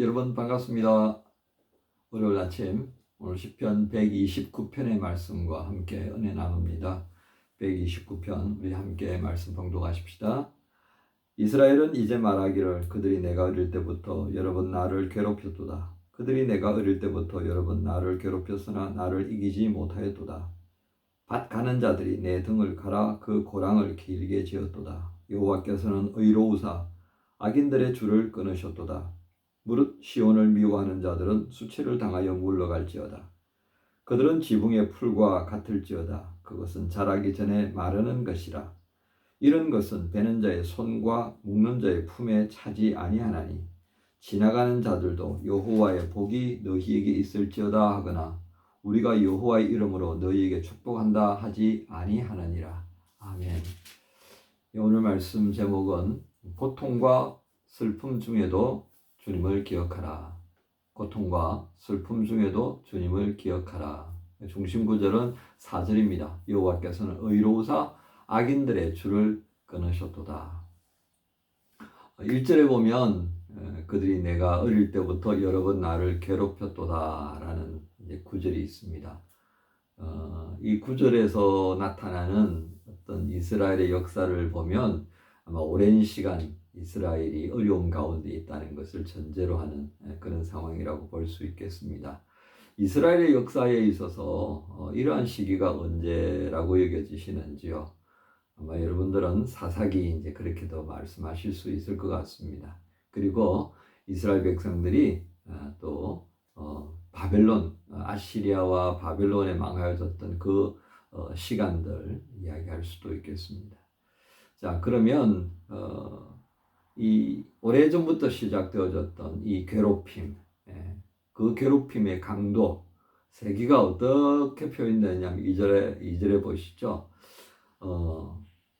여러분 반갑습니다. 월요일 아침 오늘 시편 129편의 말씀과 함께 은혜 나눕니다. 129편 우리 함께 말씀 봉독하십시다. 이스라엘은 이제 말하기를 그들이 내가 어릴 때부터 여러 번 나를 괴롭혔도다. 그들이 내가 어릴 때부터 여러 번 나를 괴롭혔으나 나를 이기지 못하였도다. 밭 가는 자들이 내 등을 갈아 그 고랑을 길게 지었도다. 여호와께서는 의로우사 악인들의 줄을 끊으셨도다. 무릇 시온을 미워하는 자들은 수치를 당하여 물러갈지어다. 그들은 지붕의 풀과 같을지어다. 그것은 자라기 전에 마르는 것이라. 이런 것은 베는 자의 손과 묶는 자의 품에 차지 아니하나니 지나가는 자들도 여호와의 복이 너희에게 있을지어다 하거나 우리가 여호와의 이름으로 너희에게 축복한다 하지 아니하느니라. 아멘. 오늘 말씀 제목은 고통과 슬픔 중에도 주님을 기억하라. 고통과 슬픔 중에도 주님을 기억하라. 중심 구절은 4절입니다. 여호와께서는 의로우사 악인들의 줄을 끊으셨도다. 1절에 보면 그들이 내가 어릴 때부터 여러 번 나를 괴롭혔도다 라는 구절이 있습니다. 이 구절에서 나타나는 어떤 이스라엘의 역사를 보면 아마 오랜 시간 이스라엘이 어려움 가운데 있다는 것을 전제로 하는 그런 상황이라고 볼 수 있겠습니다. 이스라엘의 역사에 있어서 이러한 시기가 언제라고 여겨지시는지요? 아마 여러분들은 사사기 이제 그렇게도 말씀하실 수 있을 것 같습니다. 그리고 이스라엘 백성들이 또 바벨론, 아시리아와 바벨론에 망하여졌던 그 시간들 이야기할 수도 있겠습니다. 자, 그러면 이 오래전부터 시작되어졌던 이 괴롭힘, 그 괴롭힘의 강도, 세기가 어떻게 표현되냐면 2절에 보시죠.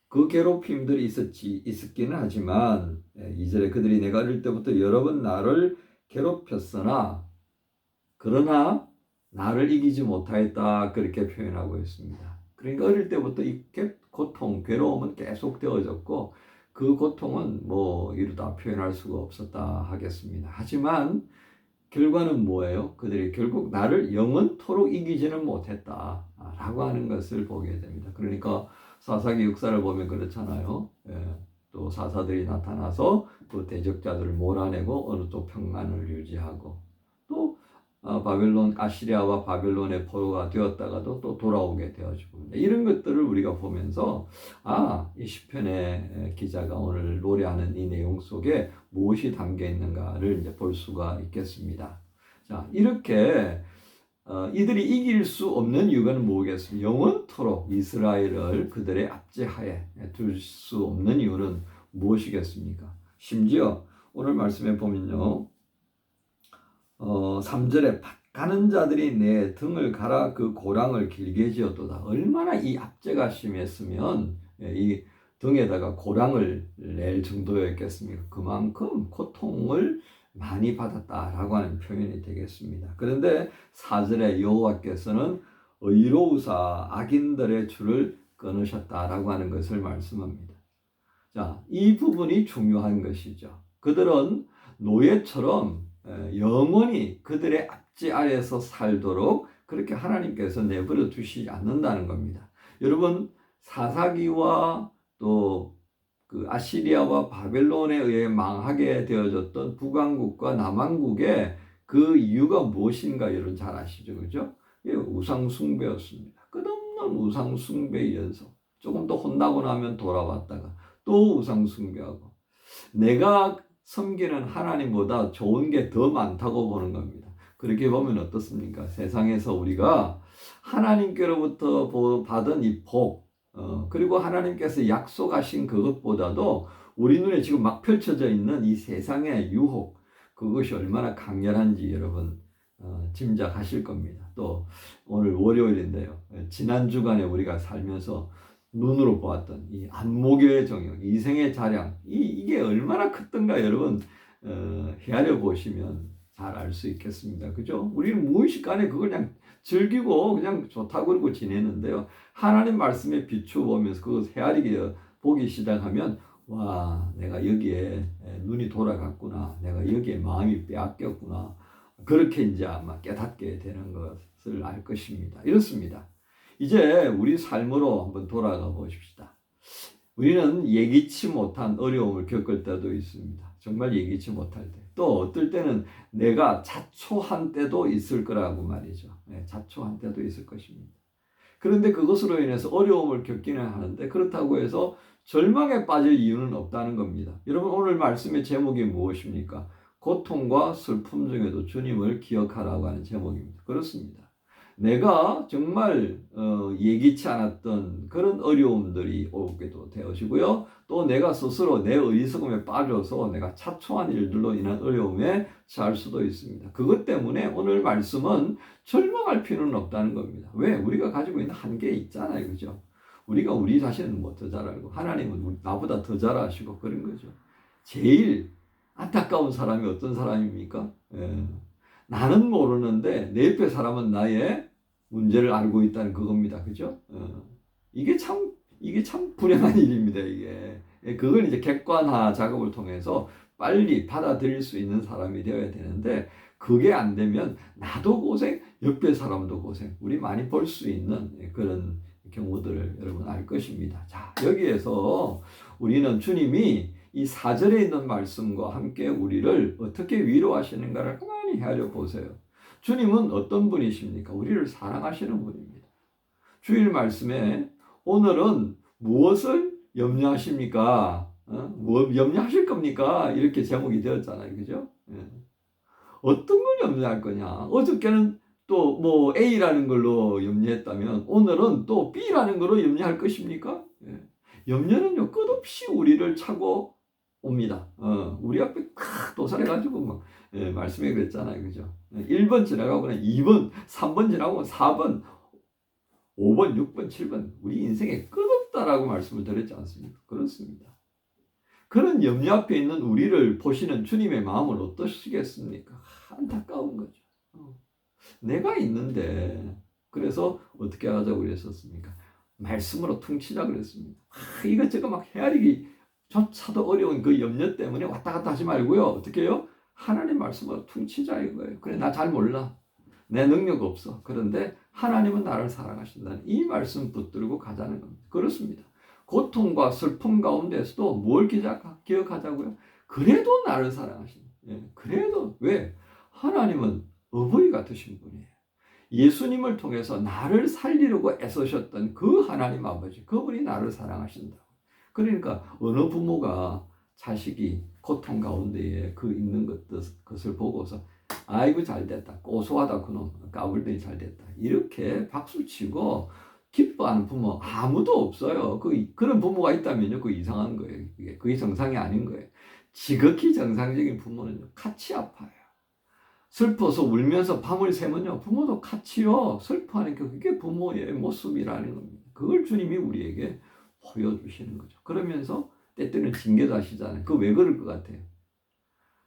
그 괴롭힘들이 있었기는 하지만 2절에 그들이 내가 어릴 때부터 여러 번 나를 괴롭혔으나 그러나 나를 이기지 못하였다 그렇게 표현하고 있습니다. 그러니까 어릴 때부터 이 고통, 괴로움은 계속 되어졌고 그 고통은 이루다 표현할 수가 없었다 하겠습니다. 하지만 결과는 뭐예요? 그들이 결국 나를 영원토록 이기지는 못했다 라고 하는 것을 보게 됩니다. 그러니까 사사기 역사를 보면 그렇잖아요. 또 사사들이 나타나서 그 대적자들을 몰아내고 어느 쪽 평안을 유지하고 또 아시리아와 바벨론의 포로가 되었다가도 또 돌아오게 되어지고 이런 것들을 우리가 보면서 이 시편의 기자가 오늘 노래하는 이 내용 속에 무엇이 담겨 있는가를 이제 볼 수가 있겠습니다. 자, 이렇게 이들이 이길 수 없는 이유가 뭐겠습니까? 영원토록 이스라엘을 그들의 압제하에 둘 수 없는 이유는 무엇이겠습니까? 심지어 오늘 말씀에 보면요. 3절에 밭 가는 자들이 내 등을 갈아 그 고랑을 길게 지었도다. 얼마나 이 압제가 심했으면 이 등에다가 고랑을 낼 정도였겠습니까? 그만큼 고통을 많이 받았다라고 하는 표현이 되겠습니다. 그런데 4절에 여호와께서는 의로우사 악인들의 줄을 끊으셨다라고 하는 것을 말씀합니다. 자, 이 부분이 중요한 것이죠. 그들은 노예처럼 영원히 그들의 압제 아래에서 살도록 그렇게 하나님께서 내버려 두시지 않는다는 겁니다. 여러분, 사사기와 또 그 아시리아와 바벨론에 의해 망하게 되어졌던 북왕국과 남왕국의 그 이유가 무엇인가 여러분 잘 아시죠? 그죠? 우상 숭배였습니다. 끝없는 우상 숭배의 연속. 조금 더 혼나고 나면 돌아왔다가 또 우상 숭배하고 내가 섬기는 하나님보다 좋은 게 더 많다고 보는 겁니다. 그렇게 보면 어떻습니까? 세상에서 우리가 하나님께로부터 받은 이 복, 그리고 하나님께서 약속하신 그것보다도 우리 눈에 지금 막 펼쳐져 있는 이 세상의 유혹, 그것이 얼마나 강렬한지 여러분 짐작하실 겁니다. 또 오늘 월요일인데요. 지난 주간에 우리가 살면서 눈으로 보았던 이 안목의 정욕, 이생의 자량, 이게 얼마나 컸던가 여러분 헤아려 보시면 잘 알 수 있겠습니다. 그죠? 우리는 무의식간에 그걸 그냥 즐기고 그냥 좋다고 그러고 지내는데요. 하나님 말씀에 비추어 보면서 그걸 헤아리게 보기 시작하면 와, 내가 여기에 눈이 돌아갔구나. 내가 여기에 마음이 빼앗겼구나. 그렇게 이제 아마 깨닫게 되는 것을 알 것입니다. 이렇습니다. 이제 우리 삶으로 한번 돌아가 보십시다. 우리는 예기치 못한 어려움을 겪을 때도 있습니다. 정말 예기치 못할 때. 또 어떨 때는 내가 자초한 때도 있을 거라고 말이죠. 자초한 때도 있을 것입니다. 그런데 그것으로 인해서 어려움을 겪기는 하는데 그렇다고 해서 절망에 빠질 이유는 없다는 겁니다. 여러분 오늘 말씀의 제목이 무엇입니까? 고통과 슬픔 중에도 주님을 기억하라고 하는 제목입니다. 그렇습니다. 내가 정말 예기치 않았던 그런 어려움들이 오게도 되어지고요. 또 내가 스스로 내 어리석음에 빠져서 내가 자초한 일들로 인한 어려움에 처할 수도 있습니다. 그것 때문에 오늘 말씀은 절망할 필요는 없다는 겁니다. 왜? 우리가 가지고 있는 한계 있잖아요. 그죠? 우리가 우리 자신은 뭐 더 잘 알고 하나님은 나보다 더 잘 아시고 그런 거죠. 제일 안타까운 사람이 어떤 사람입니까? 나는 모르는데 내 옆에 사람은 나의 문제를 알고 있다는 그겁니다. 그죠? 이게 참 불행한 일입니다. 이게. 그걸 이제 객관화 작업을 통해서 빨리 받아들일 수 있는 사람이 되어야 되는데 그게 안 되면 나도 고생, 옆에 사람도 고생. 우리 많이 볼 수 있는 그런 경우들을 여러분 알 것입니다. 자, 여기에서 우리는 주님이 이 4절에 있는 말씀과 함께 우리를 어떻게 위로하시는가를 가만히 헤아려 보세요. 주님은 어떤 분이십니까? 우리를 사랑하시는 분입니다. 주일 말씀에 오늘은 무엇을 염려하십니까? 뭐 염려하실 겁니까? 이렇게 제목이 되었잖아요. 그죠? 어떤 걸 염려할 거냐? 어저께는 또 뭐 A라는 걸로 염려했다면 오늘은 또 B라는 걸로 염려할 것입니까? 염려는요 끝없이 우리를 차고 옵니다. 우리 앞에 탁 도살해가지고 막 말씀에 그랬잖아요. 그죠? 1번 지나가고는 2번, 3번 지나고 4번, 5번, 6번, 7번 우리 인생에 끝없다라고 말씀을 드렸지 않습니까? 그렇습니다. 그런 염려 앞에 있는 우리를 보시는 주님의 마음을 어떠시겠습니까? 안타까운 거죠. 내가 있는데 그래서 어떻게 하자고 그랬었습니까? 말씀으로 퉁치자 그랬습니다. 이것저것 막 헤아리기 조차도 어려운 그 염려 때문에 왔다 갔다 하지 말고요. 어떻게 해요? 하나님 말씀으로 퉁치자 이거예요. 그래 나 잘 몰라. 내 능력 없어. 그런데 하나님은 나를 사랑하신다는 이 말씀 붙들고 가자는 겁니다. 그렇습니다. 고통과 슬픔 가운데서도 뭘 기억하자고요? 그래도 나를 사랑하신다. 그래도 왜? 하나님은 어버이 같으신 분이에요. 예수님을 통해서 나를 살리려고 애쓰셨던 그 하나님 아버지, 그분이 나를 사랑하신다. 그러니까 어느 부모가 자식이 고통 가운데에 그 있는 것을 보고서 아이고 잘됐다, 고소하다 그놈, 까불더니 잘됐다 이렇게 박수치고 기뻐하는 부모 아무도 없어요. 그런 부모가 있다면요, 그 이상한 거예요. 그게 정상이 아닌 거예요. 지극히 정상적인 부모는요, 같이 아파요. 슬퍼서 울면서 밤을 새면요, 부모도 같이요, 슬퍼하는 그게 부모의 모습이라는 겁니다. 그걸 주님이 우리에게 보여주시는 거죠. 그러면서 때때는 징계도 하시잖아요. 그 왜 그럴 것 같아요?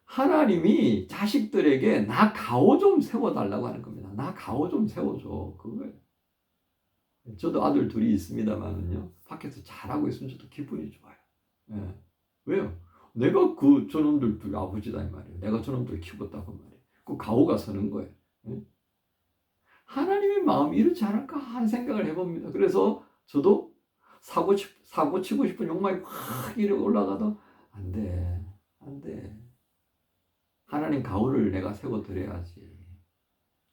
하나님이 자식들에게 나 가오 좀 세워달라고 하는 겁니다. 나 가오 좀 세워줘. 그거예요. 저도 아들 둘이 있습니다만은요, 밖에서 잘하고 있으면 저도 기분이 좋아요. 예. 왜요? 내가 저놈들 둘 아버지다 이 말이에요. 내가 저놈들 키웠다고 말이에요. 그 가오가 서는 거예요. 예? 하나님의 마음이 이렇지 않을까 하는 생각을 해봅니다. 그래서 저도 사고 치고 싶은 욕망이 확 이렇게 올라가도 안 돼. 하나님 가오를 내가 세워드려야지.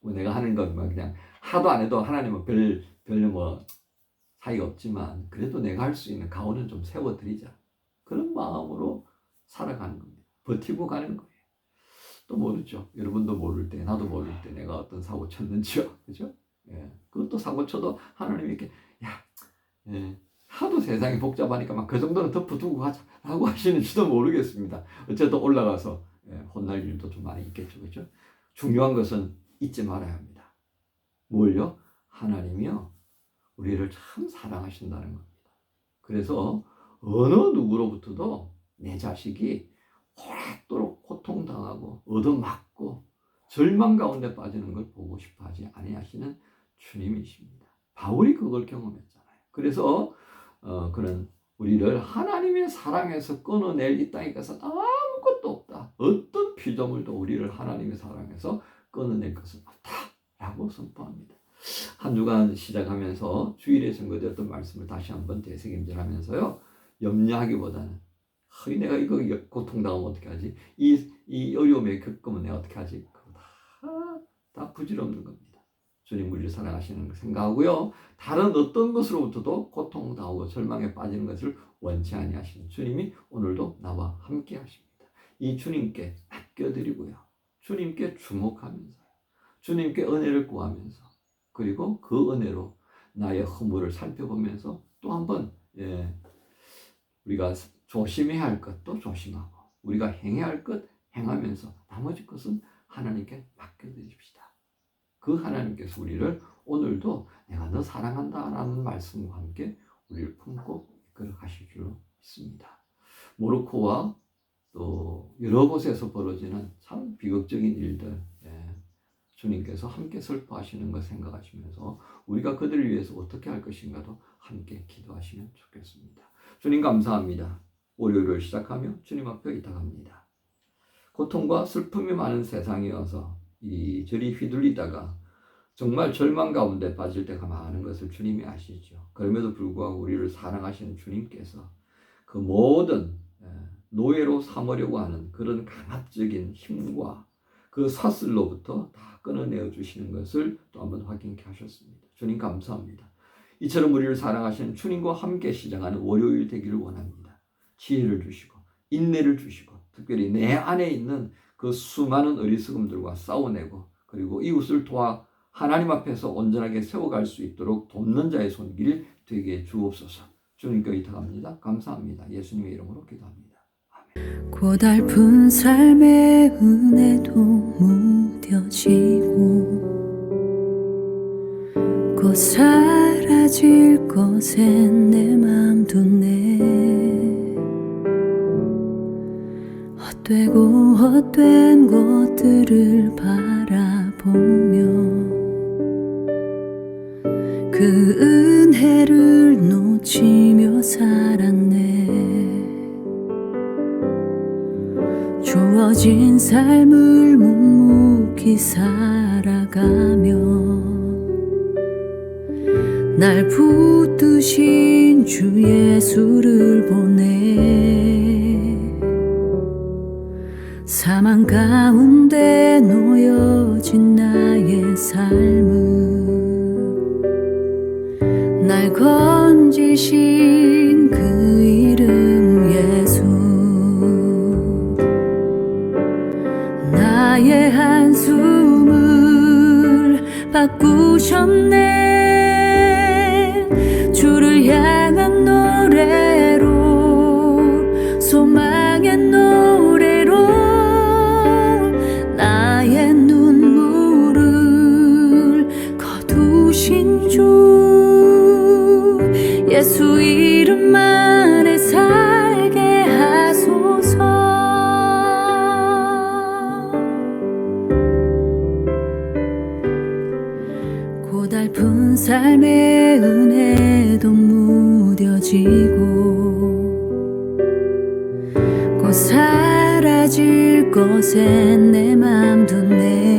뭐 내가 하는 건 그냥 하도 안 해도 하나님은 별로 뭐 사이가 없지만 그래도 내가 할 수 있는 가오는 좀 세워드리자. 그런 마음으로 살아가는 겁니다. 버티고 가는 거예요. 또 모르죠. 여러분도 모를 때, 나도 모를 때 내가 어떤 사고 쳤는지요. 그죠? 예. 그것도 사고 쳐도 하나님이 이렇게, 하도 세상이 복잡하니까 막 그 정도는 덮어두고 가자라고 하시는지도 모르겠습니다. 어쨌든 올라가서 혼날 일도 좀 많이 있겠죠. 그죠? 중요한 것은 잊지 말아야 합니다. 뭘요? 하나님이요. 우리를 참 사랑하신다는 겁니다. 그래서 어느 누구로부터도 내 자식이 오랫도록 고통당하고 얻어맞고 절망 가운데 빠지는 걸 보고 싶어 하지 아니하시는 주님이십니다. 바울이 그걸 경험했잖아요. 그래서 그런 우리를 하나님의 사랑에서 끊어낼 이 땅에 가서 아무것도 없다. 어떤 피조물도 우리를 하나님의 사랑에서 끊어낼 것은 없다라고 선포합니다. 한 주간 시작하면서 주일에 증거되었던 말씀을 다시 한번 되새김질하면서요. 염려하기보다는 내가 이거 고통당하면 어떻게 하지? 이 어려움에 겪으면 내가 어떻게 하지? 다 부질없는 겁니다. 주님 우리를 사랑하시는 걸 생각하고요. 다른 어떤 것으로부터도 고통당하고 절망에 빠지는 것을 원치 아니하시는 주님이 오늘도 나와 함께 하십니다. 이 주님께 맡겨드리고요. 주님께 주목하면서 주님께 은혜를 구하면서 그리고 그 은혜로 나의 허물을 살펴보면서 또 한번 우리가 조심해야 할 것도 조심하고 우리가 행해야 할 것 행하면서 나머지 것은 하나님께 맡겨드립시다. 그 하나님께서 우리를 오늘도 내가 너 사랑한다 라는 말씀과 함께 우리를 품고 이끌어 가실 줄로 믿습니다. 모로코와 또 여러 곳에서 벌어지는 참 비극적인 일들 주님께서 함께 슬퍼하시는 것 생각하시면서 우리가 그들을 위해서 어떻게 할 것인가도 함께 기도하시면 좋겠습니다. 주님 감사합니다. 월요일을 시작하며 주님 앞에 의탁합니다. 고통과 슬픔이 많은 세상이어서 이리저리 휘둘리다가 정말 절망 가운데 빠질 때가 많은 것을 주님이 아시죠. 그럼에도 불구하고 우리를 사랑하시는 주님께서 그 모든 노예로 삼으려고 하는 그런 강압적인 힘과 그 사슬로부터 다 끊어내어 주시는 것을 또 한번 확인케 하셨습니다. 주님 감사합니다. 이처럼 우리를 사랑하시는 주님과 함께 시작하는 월요일 되기를 원합니다. 지혜를 주시고 인내를 주시고 특별히 내 안에 있는 그 수많은 어리석음들과 싸워내고 그리고 이웃을 도와 하나님 앞에서 온전하게 세워갈 수 있도록 돕는 자의 손길이 되게 주옵소서. 주님께 의탁합니다. 감사합니다. 예수님의 이름으로 기도합니다. 아멘. 고달픈 삶의 은혜도 무뎌지고 곧 사라질 것엔 내 맘 두네. 헛되고 헛된 것들을 바라보며 그 은혜를 놓치며 살았네. 주어진 삶을 묵묵히 살아가며 날 붙드신 주 예수를 보내. 사망 가운데 놓여진 나의 삶을 날 건지신 그 이름 예수. 나의 한숨을 바꾸셨네. 주를 향한 노래로 소망의 노래로 나의 눈물을 거두신 주 예수 이름 안에 살게 하소서. 고달픈 삶의 은혜도 무뎌지고 곧 사라질 것엔 내 맘 두네.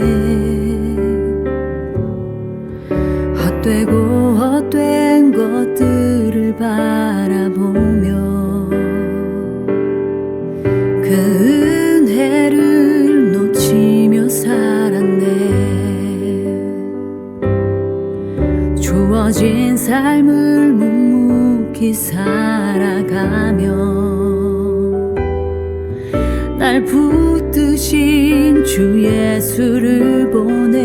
헛되고 헛된 것들을 바라보며 그 은혜를 놓치며 살았네. 주어진 삶을 묵묵히 살아가며 날 붙드신 주 예수를 보내.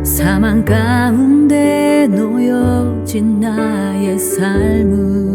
사망 가운데 놓여진 나의 삶을